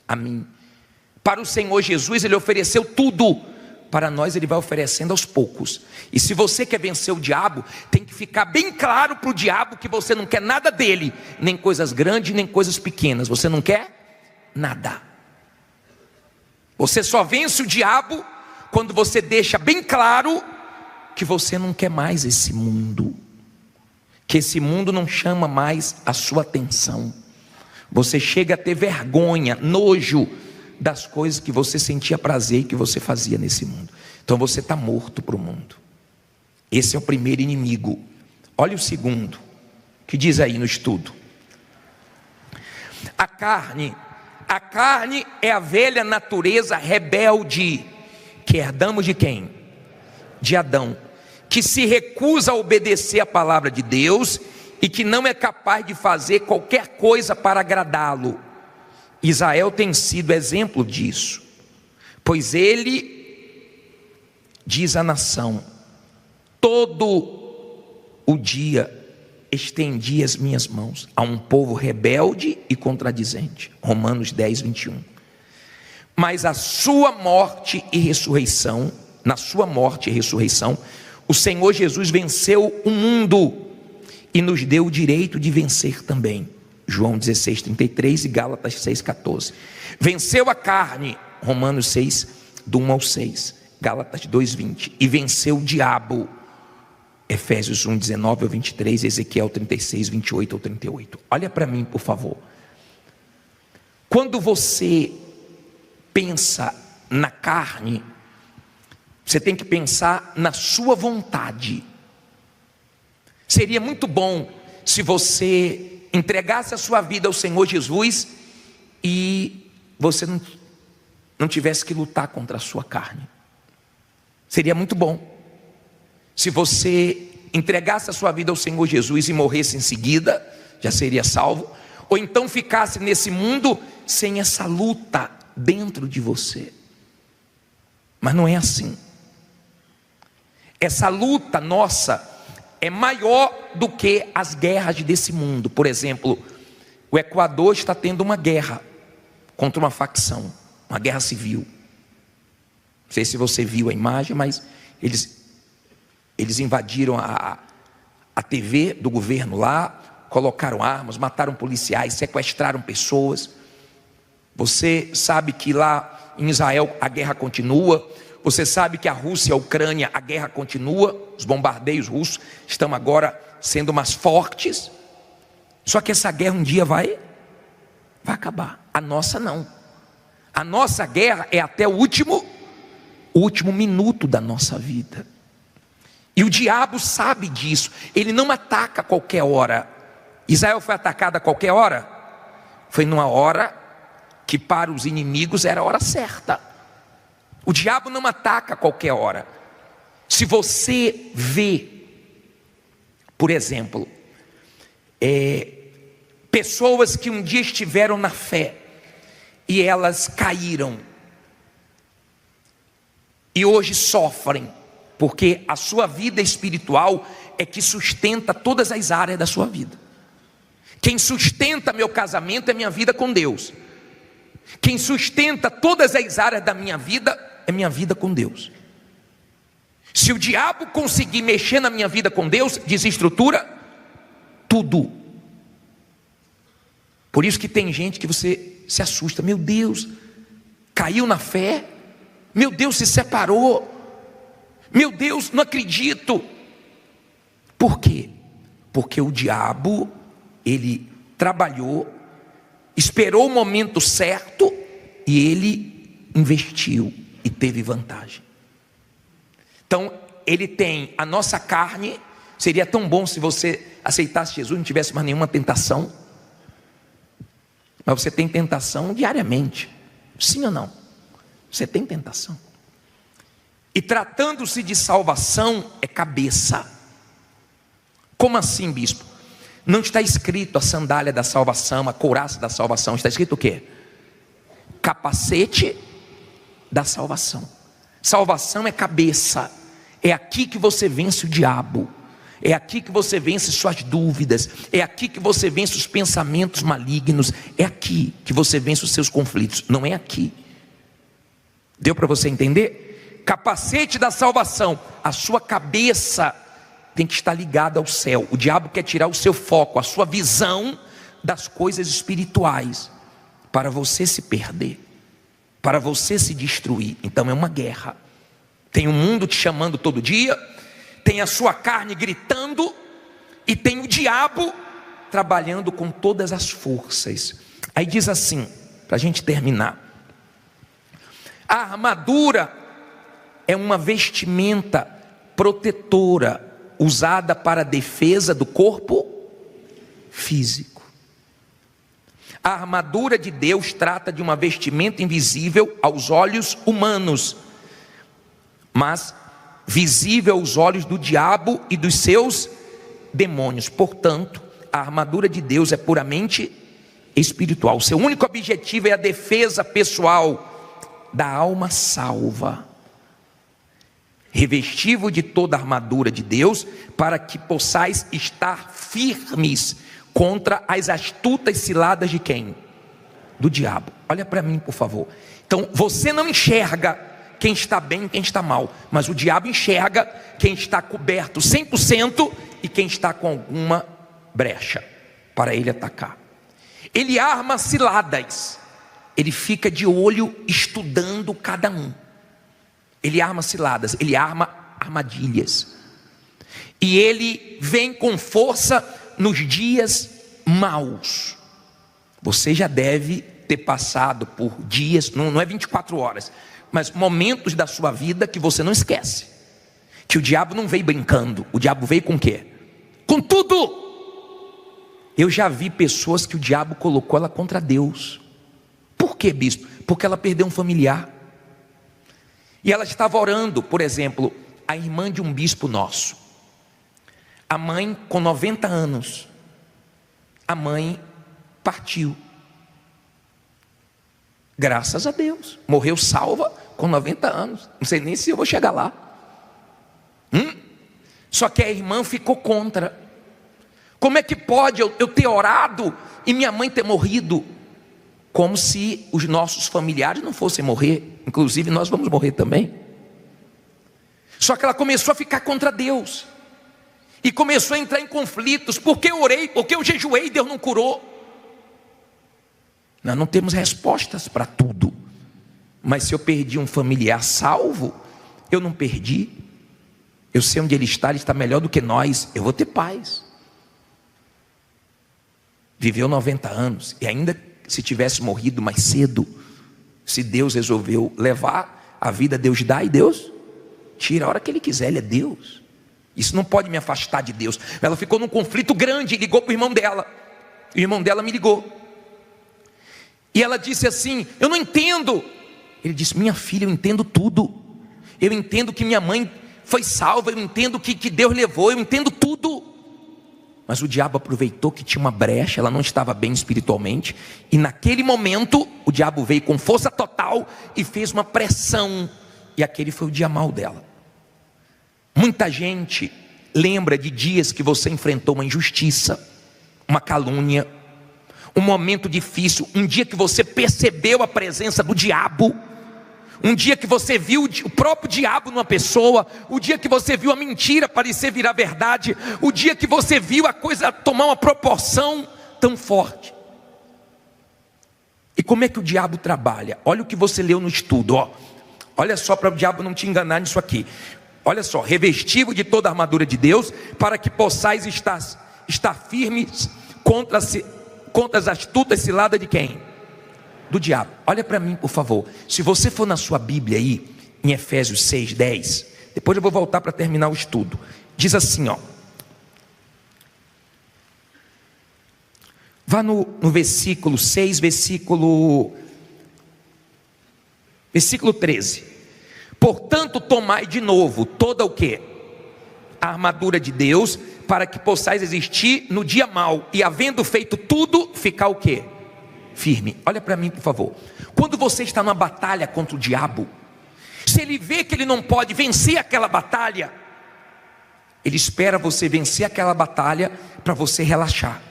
a mim. Para o Senhor Jesus, Ele ofereceu tudo. Para nós, Ele vai oferecendo aos poucos. E se você quer vencer o diabo, tem que ficar bem claro para o diabo que você não quer nada dele, nem coisas grandes, nem coisas pequenas. Você não quer nada. Você só vence o diabo quando você deixa bem claro que você não quer mais esse mundo, que esse mundo não chama mais a sua atenção. Você chega a ter vergonha, nojo das coisas que você sentia prazer e que você fazia nesse mundo. Então você está morto para o mundo. Esse é o primeiro inimigo. Olha o segundo, que diz aí no estudo. A carne é a velha natureza rebelde, que herdamos de quem? De Adão, que se recusa a obedecer a palavra de Deus e que não é capaz de fazer qualquer coisa para agradá-lo. Israel tem sido exemplo disso, pois ele diz à nação: todo o dia estendi as minhas mãos a um povo rebelde e contradizente. Romanos 10, 21. Mas na sua morte e ressurreição, o Senhor Jesus venceu o mundo e nos deu o direito de vencer também. João 16, 33 e Gálatas 6, 14. Venceu a carne, Romanos 6, do 1 ao 6, Gálatas 2, 20. E venceu o diabo, Efésios 1, 19 ao 23, Ezequiel 36, 28 ao 38. Olha para mim, por favor. Quando você pensa na carne, você tem que pensar na sua vontade. Seria muito bom se você entregasse a sua vida ao Senhor Jesus e você não tivesse que lutar contra a sua carne. Seria muito bom se você entregasse a sua vida ao Senhor Jesus e morresse em seguida, já seria salvo. Ou então ficasse nesse mundo sem essa luta dentro de você. Mas não é assim. Essa luta nossa é maior do que as guerras desse mundo. Por exemplo, o Equador está tendo uma guerra contra uma facção, uma guerra civil. Não sei se você viu a imagem, mas eles invadiram a TV do governo lá, colocaram armas, mataram policiais, sequestraram pessoas. Você sabe que lá em Israel a guerra continua. Você sabe que a Rússia e a Ucrânia, a guerra continua. Os bombardeios russos estão agora sendo mais fortes. Só que essa guerra um dia vai acabar. A nossa não. A nossa guerra é até o último minuto da nossa vida. E o diabo sabe disso. Ele não ataca a qualquer hora. Israel foi atacado a qualquer hora? Foi numa hora que para os inimigos era a hora certa. O diabo não ataca a qualquer hora. Se você vê, por exemplo, pessoas que um dia estiveram na fé e elas caíram e hoje sofrem, porque a sua vida espiritual é que sustenta todas as áreas da sua vida. Quem sustenta meu casamento é minha vida com Deus. Quem sustenta todas as áreas da minha vida é minha vida com Deus. Se o diabo conseguir mexer na minha vida com Deus, desestrutura tudo. Por isso que tem gente que você se assusta. Meu Deus, caiu na fé. Meu Deus, se separou. Meu Deus, não acredito. Por quê? Porque o diabo, ele trabalhou, esperou o momento certo e ele investiu e teve vantagem. Então, ele tem a nossa carne. Seria tão bom se você aceitasse Jesus e não tivesse mais nenhuma tentação. Mas você tem tentação diariamente. Sim ou não? Você tem tentação. E tratando-se de salvação, é cabeça. Como assim, bispo? Não está escrito a sandália da salvação, a couraça da salvação. Está escrito o quê? capacete da salvação. Salvação é cabeça, é aqui que você vence o diabo, é aqui que você vence suas dúvidas, é aqui que você vence os pensamentos malignos, é aqui que você vence os seus conflitos, não é aqui. Deu para você entender? Capacete da salvação, a sua cabeça tem que estar ligada ao céu. O diabo quer tirar o seu foco, a sua visão das coisas espirituais, para você se perder, para você se destruir. Então é uma guerra. Tem o mundo te chamando todo dia, tem a sua carne gritando, e tem o diabo trabalhando com todas as forças. Aí diz assim, para a gente terminar: a armadura é uma vestimenta protetora, usada para a defesa do corpo físico. A armadura de Deus trata de uma vestimenta invisível aos olhos humanos, mas visível aos olhos do diabo e dos seus demônios. Portanto, a armadura de Deus é puramente espiritual. Seu único objetivo é a defesa pessoal da alma salva. Revesti-vos de toda a armadura de Deus, para que possais estar firmes contra as astutas ciladas de quem? Do diabo. Olha para mim, por favor. Então, você não enxerga quem está bem e quem está mal, mas o diabo enxerga quem está coberto 100% e quem está com alguma brecha para ele atacar. Ele arma ciladas, ele fica de olho estudando cada um. Ele arma ciladas, ele arma armadilhas, e ele vem com força nos dias maus. Você já deve ter passado por dias, não é 24 horas, mas momentos da sua vida que você não esquece, que o diabo não veio brincando. O diabo veio com o quê? Com tudo. Eu já vi pessoas que o diabo colocou ela contra Deus. Por quê, bispo? Porque ela perdeu um familiar, e ela estava orando. Por exemplo, a irmã de um bispo nosso, a mãe com 90 anos, a mãe partiu, graças a Deus, morreu salva com 90 anos, não sei nem se eu vou chegar lá. Só que a irmã ficou contra. Como é que pode eu ter orado e minha mãe ter morrido? Como se os nossos familiares não fossem morrer, inclusive nós vamos morrer também. Só que ela começou a ficar contra Deus, e começou a entrar em conflitos. Porque eu orei, porque eu jejuei, Deus não curou. Nós não temos respostas para tudo, mas se eu perdi um familiar salvo, eu não perdi, eu sei onde ele está melhor do que nós, eu vou ter paz. Viveu 90 anos, e ainda se tivesse morrido mais cedo, se Deus resolveu levar a vida, Deus dá e Deus tira a hora que Ele quiser. Ele é Deus, isso não pode me afastar de Deus. Ela ficou num conflito grande, ligou para o irmão dela, o irmão dela me ligou, e ela disse assim: eu não entendo. Ele disse: minha filha, eu entendo tudo, eu entendo que minha mãe foi salva, eu entendo que Deus levou, eu entendo tudo. Mas o diabo aproveitou que tinha uma brecha, ela não estava bem espiritualmente, e naquele momento o diabo veio com força total e fez uma pressão, e aquele foi o dia mau dela. Muita gente lembra de dias que você enfrentou uma injustiça, uma calúnia, um momento difícil, um dia que você percebeu a presença do diabo, um dia que você viu o próprio diabo numa pessoa, o dia que você viu a mentira parecer virar verdade, o dia que você viu a coisa tomar uma proporção tão forte. E como é que o diabo trabalha? Olha o que você leu no estudo, ó. Olha só, para o diabo não te enganar nisso aqui. Olha só: revesti-vos de toda a armadura de Deus, para que possais estar firmes contra as astutas ciladas de quem? Do diabo. Olha para mim, por favor. Se você for na sua Bíblia aí, em Efésios 6:10, depois eu vou voltar para terminar o estudo. Diz assim, ó. Vá no versículo 6, versículo 13. Portanto, tomai de novo toda o quê? A armadura de Deus, para que possais resistir no dia mau, e havendo feito tudo, ficar o quê? firme. Olha para mim, por favor. Quando você está numa batalha contra o diabo, se ele vê que ele não pode vencer aquela batalha, ele espera você vencer aquela batalha para você relaxar.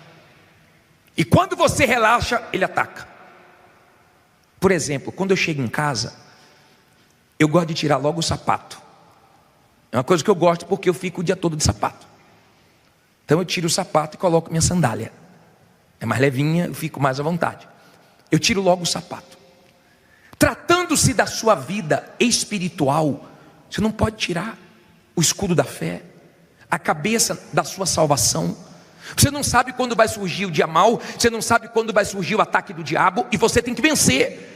E quando você relaxa, ele ataca. Por exemplo, quando eu chego em casa, eu gosto de tirar logo o sapato. É uma coisa que eu gosto porque eu fico o dia todo de sapato. Então eu tiro o sapato e coloco minha sandália. É mais levinha, eu fico mais à vontade. Eu tiro logo o sapato. Tratando-se da sua vida espiritual, você não pode tirar o escudo da fé, a cabeça da sua salvação. Você não sabe quando vai surgir o dia mau, você não sabe quando vai surgir o ataque do diabo, e você tem que vencer.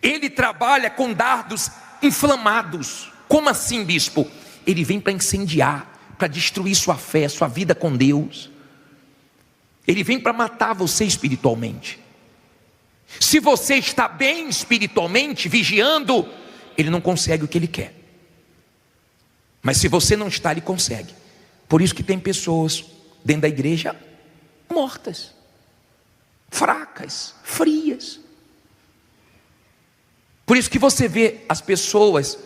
Ele trabalha com dardos inflamados. Como assim, bispo? Ele vem para incendiar, para destruir sua fé, sua vida com Deus. Ele vem para matar você espiritualmente. Se você está bem espiritualmente, vigiando, ele não consegue o que ele quer. Mas se você não está, ele consegue. Por isso que tem pessoas dentro da igreja mortas, fracas, frias. Por isso que você vê as pessoas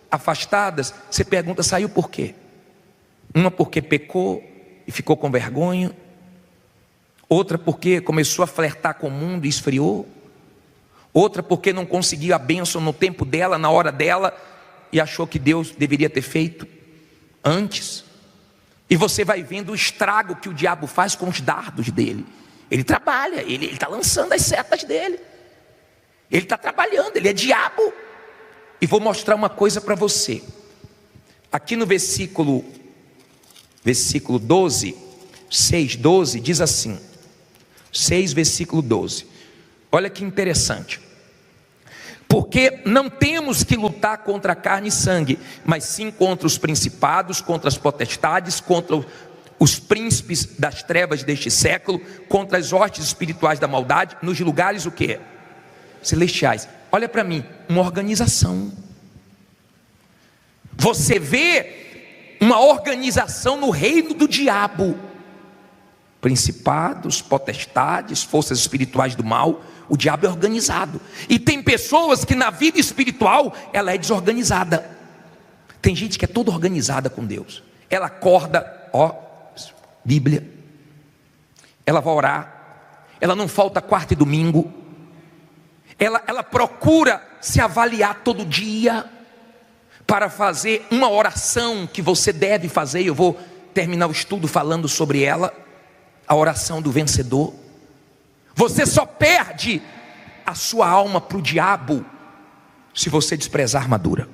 afastadas, você pergunta, saiu por quê? Uma porque pecou e ficou com vergonha, outra porque começou a flertar com o mundo e esfriou, outra porque não conseguiu a bênção no tempo dela, na hora dela, e achou que Deus deveria ter feito antes. E você vai vendo o estrago que o diabo faz com os dardos dele. Ele trabalha, ele está lançando as setas dele, ele está trabalhando, ele é diabo. E vou mostrar uma coisa para você. Aqui no versículo 12, 6, 12, diz assim, 6, versículo 12. Olha que interessante. Porque não temos que lutar contra carne e sangue, mas sim contra os principados, contra as potestades, contra os príncipes das trevas deste século, contra as hostes espirituais da maldade, nos lugares o quê? Celestiais. Olha para mim, uma organização. Você vê uma organização no reino do diabo. Principados, potestades, forças espirituais do mal. O diabo é organizado. E tem pessoas que na vida espiritual ela é desorganizada. Tem gente que é toda organizada com Deus. Ela acorda, Bíblia. Ela vai orar. Ela não falta quarta e domingo. Ela procura se avaliar todo dia para fazer uma oração que você deve fazer. Eu vou terminar o estudo falando sobre ela. A oração do vencedor. Você só perde a sua alma para o diabo se você desprezar a armadura.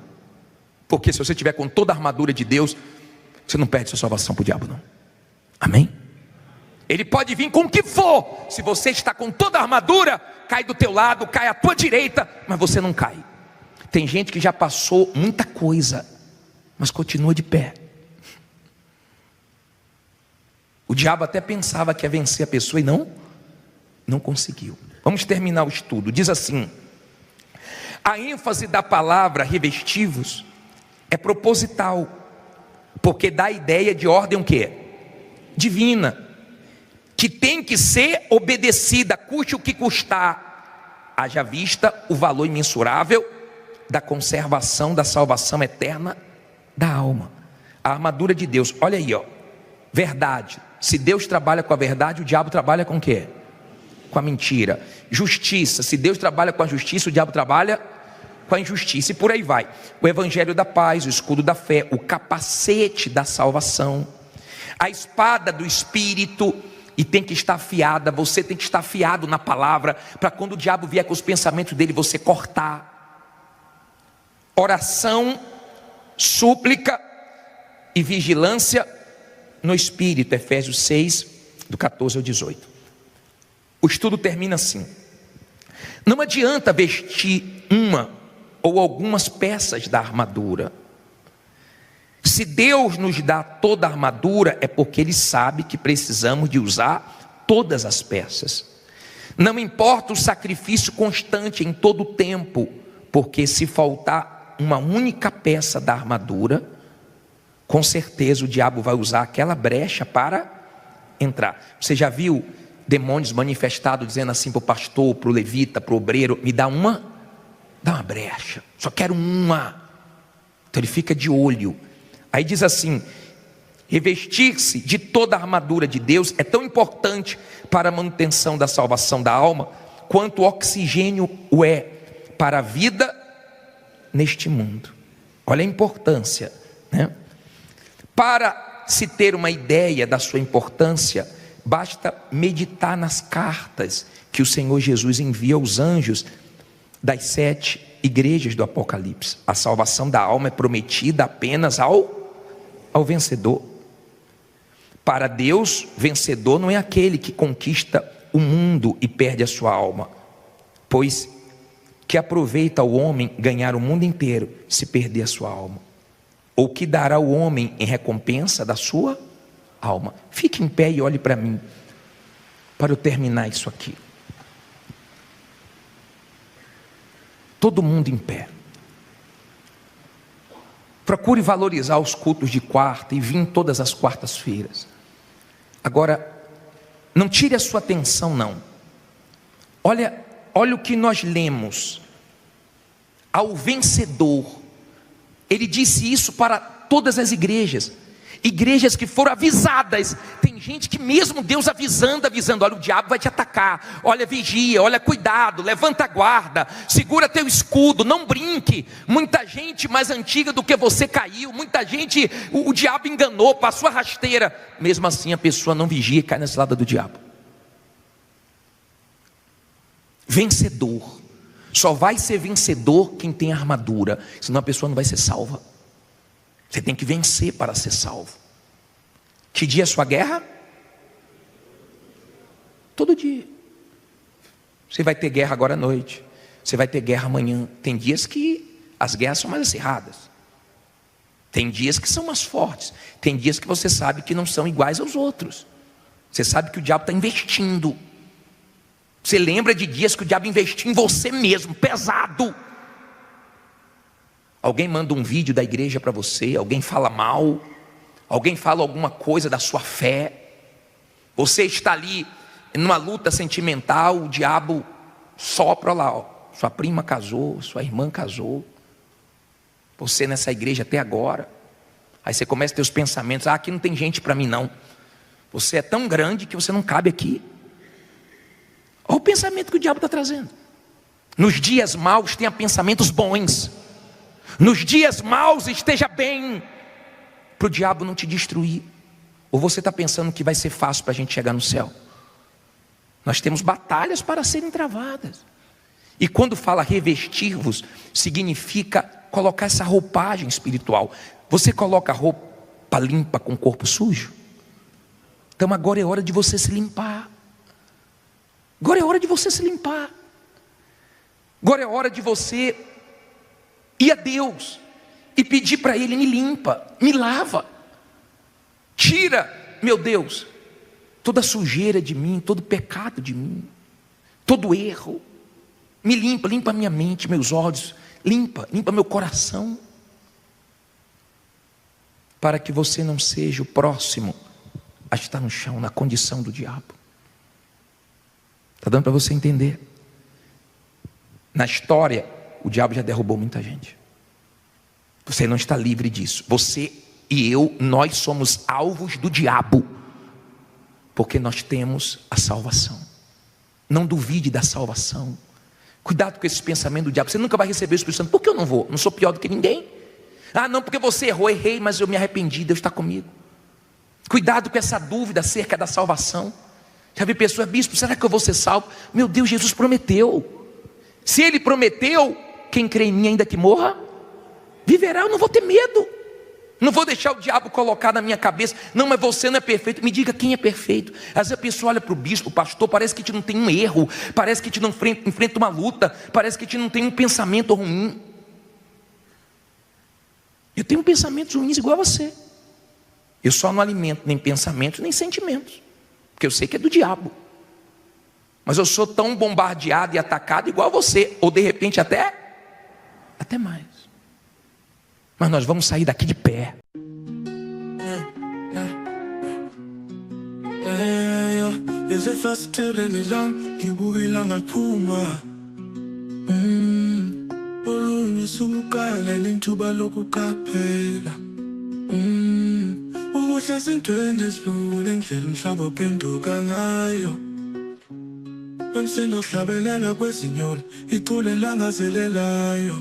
Porque se você estiver com toda a armadura de Deus, você não perde sua salvação para o diabo, não. Amém? Ele pode vir com o que for. Se você está com toda a armadura, cai do teu lado, cai à tua direita, mas você não cai. Tem gente que já passou muita coisa, mas continua de pé. O diabo até pensava que ia vencer a pessoa e não conseguiu. Vamos terminar o estudo. Diz assim: a ênfase da palavra revestivos é proposital, porque dá a ideia de ordem o quê? Divina, que tem que ser obedecida, custe o que custar, haja vista o valor imensurável da conservação da salvação eterna da alma. A armadura de Deus, olha aí, verdade. Se Deus trabalha com a verdade, o diabo trabalha com o quê? Com a mentira. Justiça, se Deus trabalha com a justiça, o diabo trabalha com a injustiça, e por aí vai. O evangelho da paz, o escudo da fé, o capacete da salvação, a espada do Espírito, e tem que estar afiada. Você tem que estar afiado na palavra, para quando o diabo vier com os pensamentos dele, você cortar. Oração, súplica e vigilância no Espírito, Efésios 6, do 14 ao 18. O estudo termina assim: não adianta vestir uma ou algumas peças da armadura. Se Deus nos dá toda a armadura, é porque Ele sabe que precisamos de usar todas as peças. Não importa o sacrifício constante em todo o tempo, porque se faltar uma única peça da armadura, com certeza o diabo vai usar aquela brecha para entrar. Você já viu demônios manifestados dizendo assim para o pastor, para o levita, para o obreiro: me dá uma brecha, só quero uma. Então ele fica de olho. Aí diz assim: revestir-se de toda a armadura de Deus é tão importante para a manutenção da salvação da alma, quanto o oxigênio o é para a vida neste mundo. Olha a importância, né? Para se ter uma ideia da sua importância, basta meditar nas cartas que o Senhor Jesus envia aos anjos das 7 igrejas do Apocalipse. A salvação da alma é prometida apenas ao vencedor. Para Deus, vencedor não é aquele que conquista o mundo e perde a sua alma, pois que aproveita o homem ganhar o mundo inteiro se perder a sua alma? Ou que dará o homem em recompensa da sua alma? Fique em pé e olhe para mim, para eu terminar isso aqui. Todo mundo em pé. Procure valorizar os cultos de quarta e vir todas as quartas-feiras. Agora, não tire a sua atenção não. Olha o que nós lemos. Ao vencedor. Ele disse isso para todas as igrejas. Igrejas que foram avisadas. Tem gente que mesmo Deus avisando, olha, o diabo vai te atacar, olha, vigia, olha, cuidado, levanta a guarda, segura teu escudo, não brinque. Muita gente mais antiga do que você caiu, muita gente o diabo enganou, passou a rasteira. Mesmo assim a pessoa não vigia e cai na cilada do diabo. Vencedor. Só vai ser vencedor quem tem armadura, senão a pessoa não vai ser salva. Você tem que vencer para ser salvo. Que dia é a sua guerra? Todo dia. Você vai ter guerra agora à noite, você vai ter guerra amanhã. Tem dias que as guerras são mais acirradas, tem dias que são mais fortes, tem dias que você sabe que não são iguais aos outros. Você sabe que o diabo está investindo. Você lembra de dias que o diabo investiu em você mesmo, pesado. Alguém manda um vídeo da igreja para você, alguém fala mal, alguém fala alguma coisa da sua fé. Você está ali numa luta sentimental, o diabo sopra lá, ó, sua prima casou, sua irmã casou, você nessa igreja até agora. Aí você começa a ter os pensamentos: aqui não tem gente para mim não, você é tão grande que você não cabe aqui. Olha o pensamento que o diabo está trazendo. Nos dias maus tenha pensamentos bons, nos dias maus esteja bem, para o diabo não te destruir. Ou você está pensando que vai ser fácil para a gente chegar no céu? Nós temos batalhas para serem travadas. E quando fala revestir-vos, significa colocar essa roupagem espiritual. Você coloca roupa limpa com o corpo sujo? Então agora é hora de você se limpar. Agora é hora de você se limpar. Agora é hora de você ir a Deus e pedir para Ele: me limpa, me lava, tira, meu Deus, toda sujeira de mim, todo pecado de mim, todo erro. Me limpa, limpa minha mente, meus olhos, limpa meu coração, para que você não seja o próximo a estar no chão, na condição do diabo. Está dando para você entender? Na história, o diabo já derrubou muita gente. Você não está livre disso. Você e eu, nós somos alvos do diabo, porque nós temos a salvação. Não duvide da salvação. Cuidado com esse pensamento do diabo. Você nunca vai receber o Espírito Santo. Por que eu não vou? Não sou pior do que ninguém. Ah, não, porque você errou. Errei, mas eu me arrependi, Deus está comigo. Cuidado com essa dúvida acerca da salvação. Já vi pessoas: bispo, será que eu vou ser salvo? Meu Deus, Jesus prometeu. Se Ele prometeu, quem crê em mim ainda que morra, viverá. Eu não vou ter medo. Não vou deixar o diabo colocar na minha cabeça: não, mas você não é perfeito. Me diga quem é perfeito. Às vezes a pessoa olha para o bispo, o pastor, parece que a gente não tem um erro, parece que a gente não enfrenta uma luta, parece que a gente não tem um pensamento ruim. Eu tenho pensamentos ruins igual a você. Eu só não alimento nem pensamentos nem sentimentos, porque eu sei que é do diabo. Mas eu sou tão bombardeado e atacado igual a você, ou de repente até mais. Mas nós vamos sair daqui de pé. Ezifasiteleni lam ngibuka ilanga liphuma. Olunye usukala lithuba lokuqaphela. Ubuhle ezintweni ezilula indlela umhlaba ophenduka ngayo. Sinokuhlabelela kwezinyoni icule langazelelayo.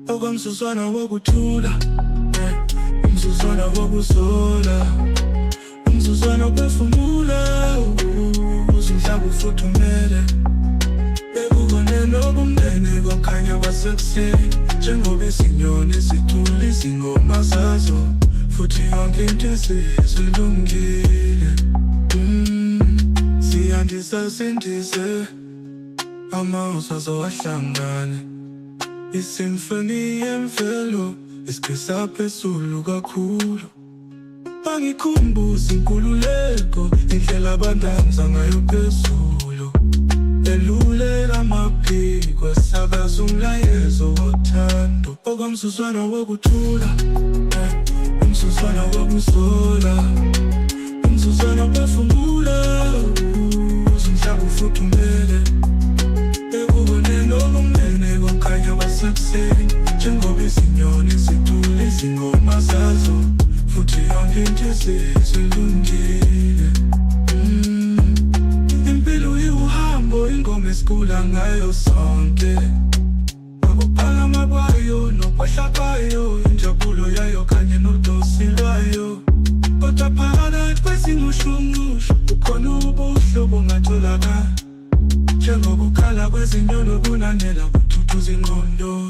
Okwamzuzwana wokuthula, umzuzwana wokuzola, umzuzwana ophefumula, umhlaba ufuthumele. Bekubone nobumnene kwakhanya kwasekuseni, njengoba izinyoni zicula izingoma zazo, futhi yonke into isilungile. Siyandisa sindise amazwi azowahlangane, isimfoni yemvelo isiqhisa phezulu kakhulu. Bangikhumbuza inkululeko, indlela abandanza ngayo phezulu, elulela amaphiko esakaza umlayezo wothando. Okwamzuzwana wokuthula, umzuzwana wokuzola, umzuzwana ophefumula, umhlaba ufuthumele. Bekubone nobumnene kwakhanya kwasekuseni, njengoba izinyoni zicula izingoma zazo, futhi yonke into isilungile. Impilo iwuhambo, ingoma esicula ngayo sonke, ukuphakama kwayo nokwehla kwayo, injabulo yayo kanye nodosi lwayo. Kodwa phakathi kwezingushungushu kukhona ubuhle obungatholakala, njengokukhala kwezinyoni okunanela kuthuthuza ingqondo.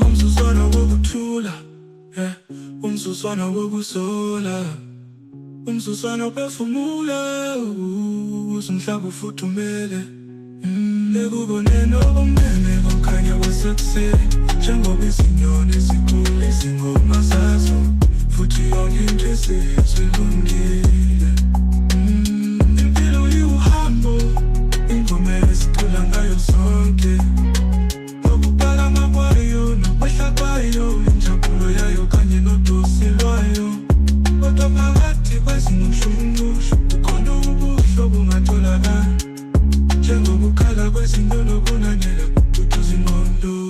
Umzuzwana wokuthula, umzuzwana wokuzola, umzuzwana ophefumula, umhlaba ufuthumele. Bekubone nobumnene kwakhanya kwasekuseni, njengoba izinyoni zicula izingoma zazo, futhi yonke into isilungile. Impilo iwuhambo, ingoma esicula ngayo sonke, ukuphakama kwayo nokwehla kwayo, injabulo yayo kanye nodosi lwayo. Kodwa phakathi kwezingushungushu kukhona ubuhle obungatholakala, njengokukhala kwezinyoni okunanela kuthuthuza ingqondo.